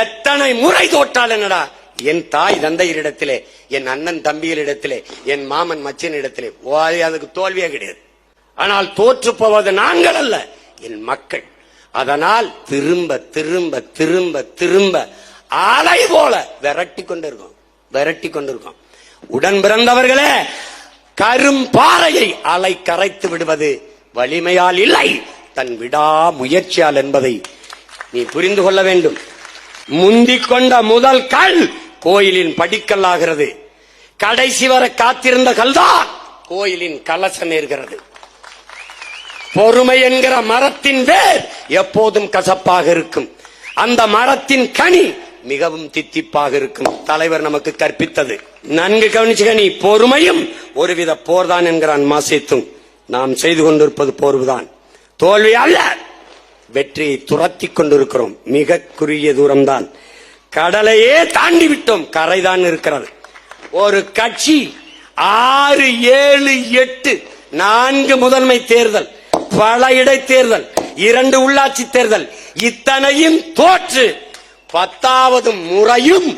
எத்தனை முறை தோற்றால் என்னடா, என் தாய் தந்தையரிடத்திலே, என் அண்ணன் தம்பிகளிடத்திலே, என் மாமன் மச்சனிடத்திலே அதுக்கு தோல்வியே கிடையாது. ஆனால் தோற்று போவது நாங்கள் அல்ல, என் மக்கள். அதனால் திரும்ப திரும்ப திரும்ப திரும்ப அலை போல விரட்டி கொண்டிருக்கோம். உடன் பிறந்தவர்களே, கரும்பாறையை அலை கரைத்து விடுவது வலிமையால் இல்லை, தன் விடா முயற்சியால் என்பதை நீ புரிந்து கொள்ள வேண்டும். முந்திக் கொண்ட முதல் கல் கோயிலின் படிக்கல்லாகிறது. கடைசி வரை காத்திருந்த கல்தான் கோயிலின் கலசம் ஏறுகிறது. பொறுமை என்கிற மரத்தின் வேர் எப்போதும் கசப்பாக இருக்கும். அந்த மரத்தின் கனி மிகவும் தித்திப்பாக இருக்கும். தலைவர் நமக்கு கற்பித்தது நன்கு கவனிச்சுக்கணி. பொறுமையும் ஒருவித போர்தான் என்கிறான் மாசேத்தும். நாம் செய்து கொண்டிருப்பது போர்வுதான், தோல்வி அல்ல. வெற்றியை துரத்தி கொண்டிருக்கிறோம். மிக குறுகிய தூரம்தான், கடலையே தாண்டி விட்டோம், கரைதான் இருக்கிறது. ஒரு கட்சி 6, 7, 8 4 முதன்மை தேர்தல், பல இடைத்தேர்தல், 2 உள்ளாட்சி தேர்தல், இத்தனையும் தோற்று 10வது முறையும்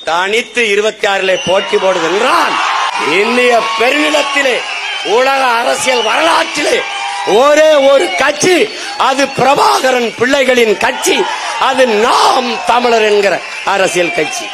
தனித்து 26 போட்டி போடுது என்றால், இந்திய பெருநிலத்திலே உலக அரசியல் வரலாற்றிலே ஒரே ஒரு கட்சி, அது பிரபாகரன் பிள்ளைகளின் கட்சி, அது நாம் தமிழர் என்கிற அரசியல் கட்சி.